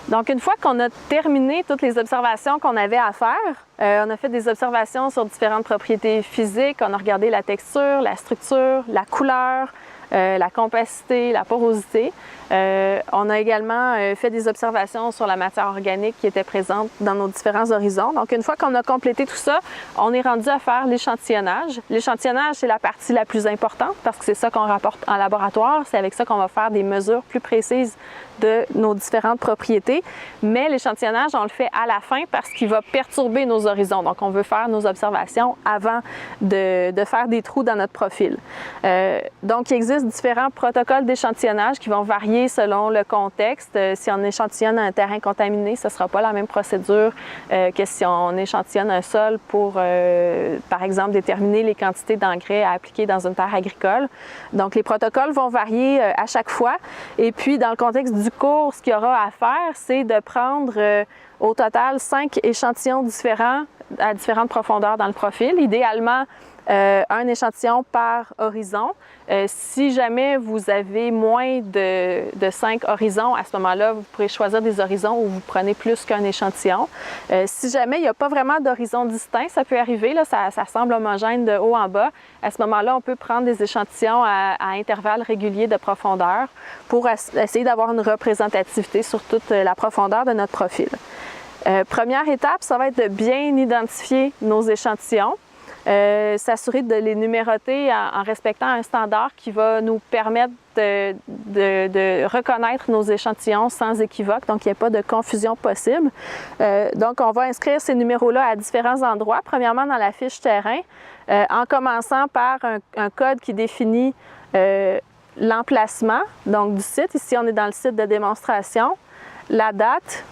Donc, une fois qu'on a terminé toutes les observations qu'on avait à faire, on a fait des observations sur différentes propriétés physiques, on a regardé la texture, la structure, la couleur, la compacité, la porosité. On a également fait des observations sur la matière organique qui était présente dans nos différents horizons. Donc, une fois qu'on a complété tout ça, on est rendu à faire l'échantillonnage. L'échantillonnage, c'est la partie la plus importante parce que c'est ça qu'on rapporte en laboratoire. C'est avec ça qu'on va faire des mesures plus précises de nos différentes propriétés. Mais l'échantillonnage, on le fait à la fin parce qu'il va perturber nos horizons. Donc, on veut faire nos observations avant de faire des trous dans notre profil. Donc, il existe différents protocoles d'échantillonnage qui vont varier selon le contexte. Si on échantillonne un terrain contaminé, ce ne sera pas la même procédure que si on échantillonne un sol pour, par exemple, déterminer les quantités d'engrais à appliquer dans une terre agricole. Donc, les protocoles vont varier à chaque fois. Et puis, dans le contexte du cours, ce qu'il y aura à faire, c'est de prendre au total 5 échantillons différents à différentes profondeurs dans le profil. Idéalement, un échantillon par horizon. Si jamais vous avez moins de 5 horizons, à ce moment-là, vous pourrez choisir des horizons où vous prenez plus qu'un échantillon. Si jamais il n'y a pas vraiment d'horizon distinct, ça peut arriver, là, ça semble homogène de haut en bas. À ce moment-là, on peut prendre des échantillons à intervalles réguliers de profondeur pour essayer d'avoir une représentativité sur toute la profondeur de notre profil. Première étape, ça va être de bien identifier nos échantillons. S'assurer de les numéroter en respectant un standard qui va nous permettre de reconnaître nos échantillons sans équivoque, donc il n'y a pas de confusion possible. Donc, on va inscrire ces numéros-là à différents endroits. Premièrement, dans la fiche terrain, en commençant par un code qui définit l'emplacement donc du site. Ici, on est dans le site de démonstration, la date,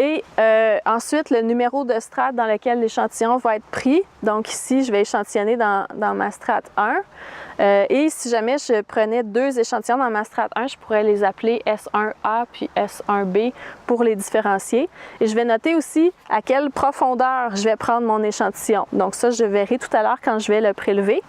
et ensuite, le numéro de strate dans lequel l'échantillon va être pris. Donc ici, je vais échantillonner dans ma strate 1. Et si jamais je prenais 2 échantillons dans ma strate 1, je pourrais les appeler S1A puis S1B pour les différencier. Et je vais noter aussi à quelle profondeur je vais prendre mon échantillon. Donc ça, je verrai tout à l'heure quand je vais le prélever.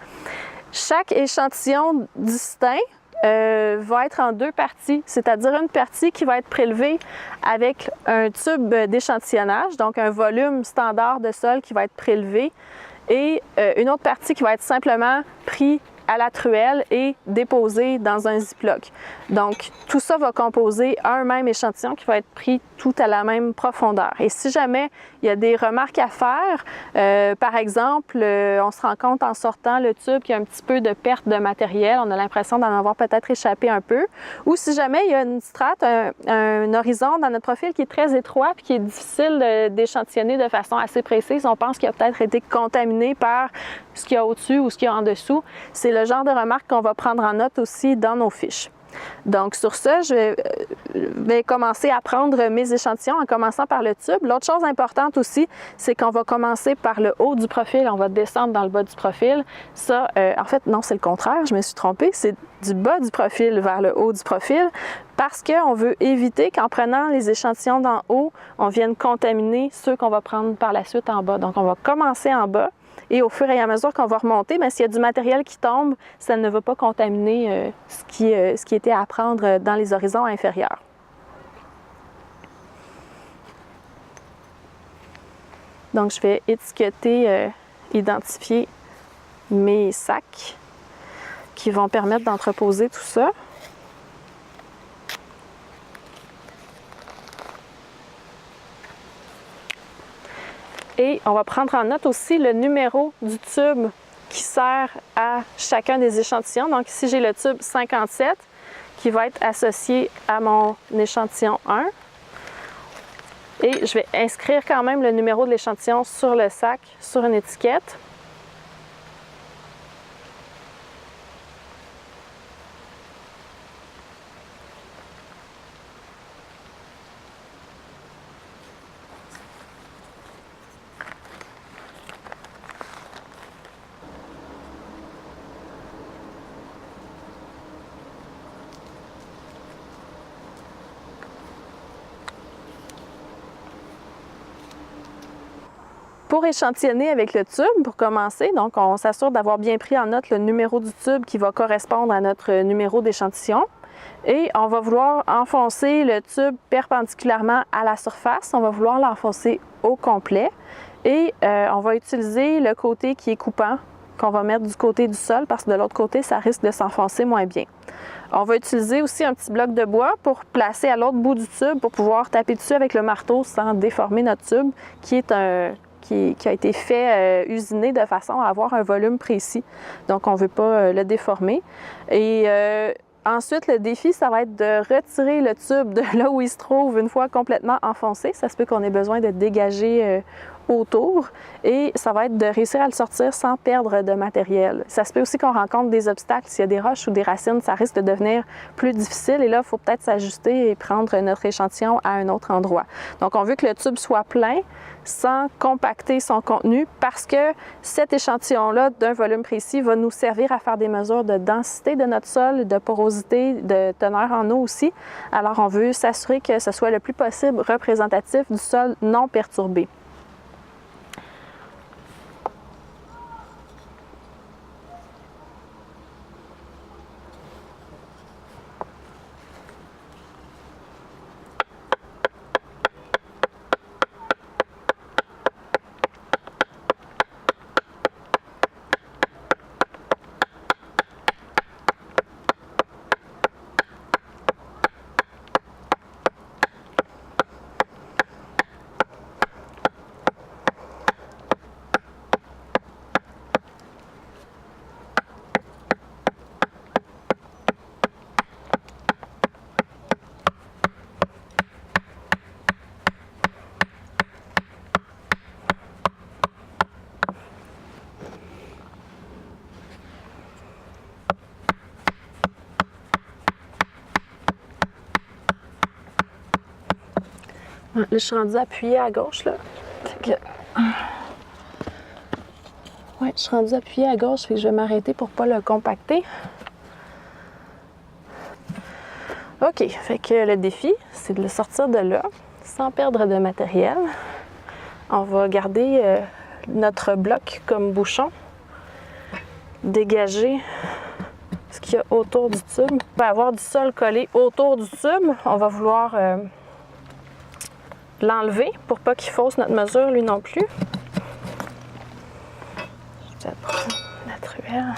Chaque échantillon distinct va être en 2 parties, c'est-à-dire une partie qui va être prélevée avec un tube d'échantillonnage, donc un volume standard de sol qui va être prélevé, et une autre partie qui va être simplement prise à la truelle et déposée dans un ziploc. Donc, tout ça va composer un même échantillon qui va être pris tout à la même profondeur. Et si jamais il y a des remarques à faire, par exemple, on se rend compte en sortant le tube qu'il y a un petit peu de perte de matériel, on a l'impression d'en avoir peut-être échappé un peu, ou si jamais il y a une strate, un horizon dans notre profil qui est très étroit et qui est difficile d'échantillonner de façon assez précise, on pense qu'il a peut-être été contaminé par ce qu'il y a au-dessus ou ce qu'il y a en dessous. C'est le genre de remarques qu'on va prendre en note aussi dans nos fiches. Donc, sur ça, je vais commencer à prendre mes échantillons en commençant par le tube. L'autre chose importante aussi, c'est qu'on va commencer par le haut du profil, on va descendre dans le bas du profil. Ça, en fait, non, c'est le contraire, je me suis trompée, c'est du bas du profil vers le haut du profil parce qu'on veut éviter qu'en prenant les échantillons d'en haut, on vienne contaminer ceux qu'on va prendre par la suite en bas. Donc, on va commencer en bas. Et au fur et à mesure qu'on va remonter, mais s'il y a du matériel qui tombe, ça ne va pas contaminer ce qui était à prendre dans les horizons inférieurs. Donc, je vais étiqueter, identifier mes sacs qui vont permettre d'entreposer tout ça. Et on va prendre en note aussi le numéro du tube qui sert à chacun des échantillons. Donc ici, j'ai le tube 57 qui va être associé à mon échantillon 1. Et je vais inscrire quand même le numéro de l'échantillon sur le sac, sur une étiquette. Pour échantillonner avec le tube, pour commencer, donc on s'assure d'avoir bien pris en note le numéro du tube qui va correspondre à notre numéro d'échantillon. Et on va vouloir enfoncer le tube perpendiculairement à la surface. On va vouloir l'enfoncer au complet. Et on va utiliser le côté qui est coupant, qu'on va mettre du côté du sol, parce que de l'autre côté, ça risque de s'enfoncer moins bien. On va utiliser aussi un petit bloc de bois pour placer à l'autre bout du tube pour pouvoir taper dessus avec le marteau sans déformer notre tube, qui a été fait usiné de façon à avoir un volume précis. Donc, on ne veut pas le déformer. Et ensuite, le défi, ça va être de retirer le tube de là où il se trouve une fois complètement enfoncé. Ça se peut qu'on ait besoin de dégager autour et ça va être de réussir à le sortir sans perdre de matériel. Ça se peut aussi qu'on rencontre des obstacles. S'il y a des roches ou des racines, ça risque de devenir plus difficile et là, il faut peut-être s'ajuster et prendre notre échantillon à un autre endroit. Donc, on veut que le tube soit plein sans compacter son contenu parce que cet échantillon-là d'un volume précis va nous servir à faire des mesures de densité de notre sol, de porosité, de teneur en eau aussi. Alors, on veut s'assurer que ce soit le plus possible représentatif du sol non perturbé. Là, je suis rendue appuyée à gauche, là. Fait que... Ouais, je suis rendue appuyée à gauche, fait que je vais m'arrêter pour ne pas le compacter. OK, fait que le défi, c'est de le sortir de là, sans perdre de matériel. On va garder notre bloc comme bouchon, dégager ce qu'il y a autour du tube. On va avoir du sol collé autour du tube. On va vouloir l'enlever pour pas qu'il fausse notre mesure lui non plus. Je vais prendre la truelle.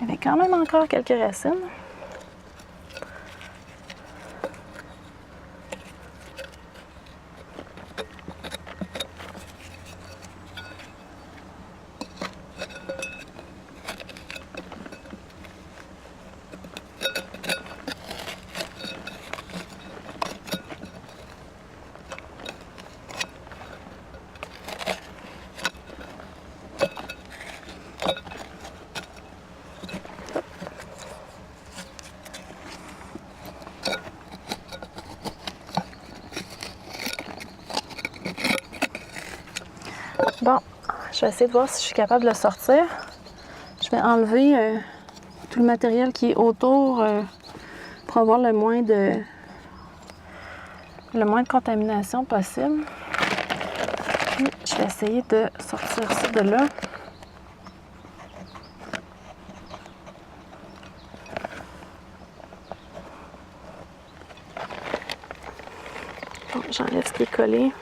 Il y avait quand même encore quelques racines. Bon, je vais essayer de voir si je suis capable de le sortir. Je vais enlever tout le matériel qui est autour pour avoir le moins de contamination possible. Puis, je vais essayer de sortir ça de là. Bon, j'enlève ce qui est collé.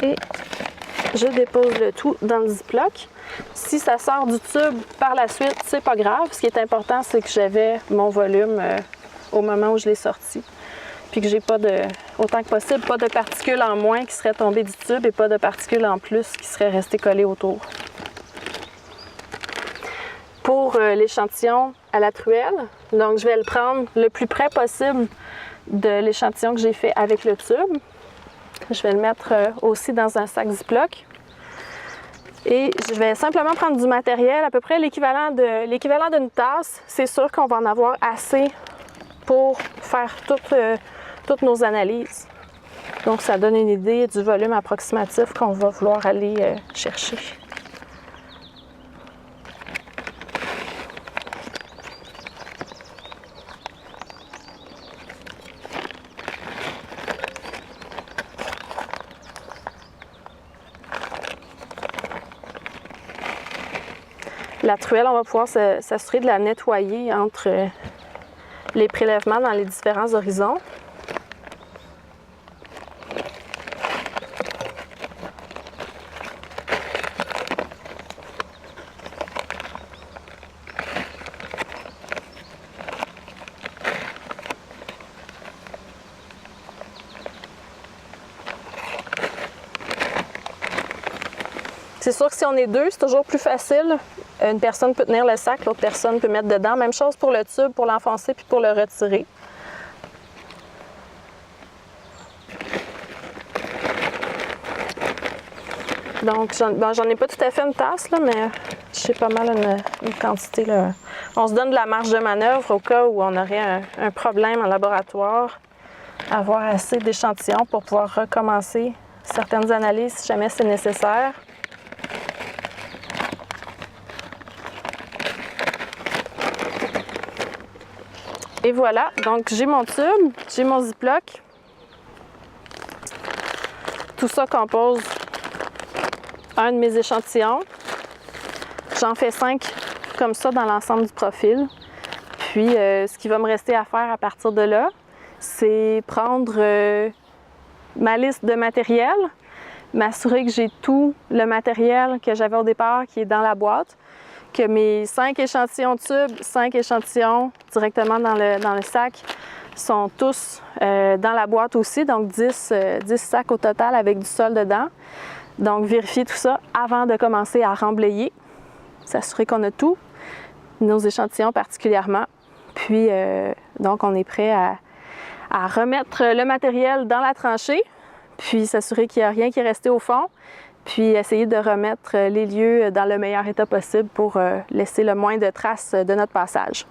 Et je dépose le tout dans le Ziploc. Si ça sort du tube par la suite, c'est pas grave. Ce qui est important, c'est que j'avais mon volume au moment où je l'ai sorti. Puis que j'ai pas autant que possible, pas de particules en moins qui seraient tombées du tube et pas de particules en plus qui seraient restées collées autour. Pour l'échantillon à la truelle, donc je vais le prendre le plus près possible de l'échantillon que j'ai fait avec le tube. Je vais le mettre aussi dans un sac Ziploc. Et je vais simplement prendre du matériel, à peu près l'équivalent d'une tasse. C'est sûr qu'on va en avoir assez pour faire toutes nos analyses. Donc ça donne une idée du volume approximatif qu'on va vouloir aller chercher. La truelle, on va pouvoir s'assurer de la nettoyer entre les prélèvements dans les différents horizons. C'est sûr que si on est deux, c'est toujours plus facile. Une personne peut tenir le sac, l'autre personne peut mettre dedans. Même chose pour le tube, pour l'enfoncer puis pour le retirer. Donc, j'en ai pas tout à fait une tasse, là, mais j'ai pas mal une quantité. Là. On se donne de la marge de manœuvre au cas où on aurait un problème en laboratoire. Avoir assez d'échantillons pour pouvoir recommencer certaines analyses si jamais c'est nécessaire. Et voilà, donc j'ai mon tube, j'ai mon Ziploc. Tout ça compose un de mes échantillons. J'en fais 5 comme ça dans l'ensemble du profil. Puis, ce qui va me rester à faire à partir de là, c'est prendre ma liste de matériel, m'assurer que j'ai tout le matériel que j'avais au départ qui est dans la boîte, que mes 5 échantillons tubes, 5 échantillons directement dans le sac sont tous dans la boîte aussi, donc 10 sacs au total avec du sol dedans. Donc, vérifier tout ça avant de commencer à remblayer, s'assurer qu'on a tout, nos échantillons particulièrement. Puis, donc, on est prêt à remettre le matériel dans la tranchée, puis s'assurer qu'il n'y a rien qui est resté au fond, puis essayer de remettre les lieux dans le meilleur état possible pour laisser le moins de traces de notre passage.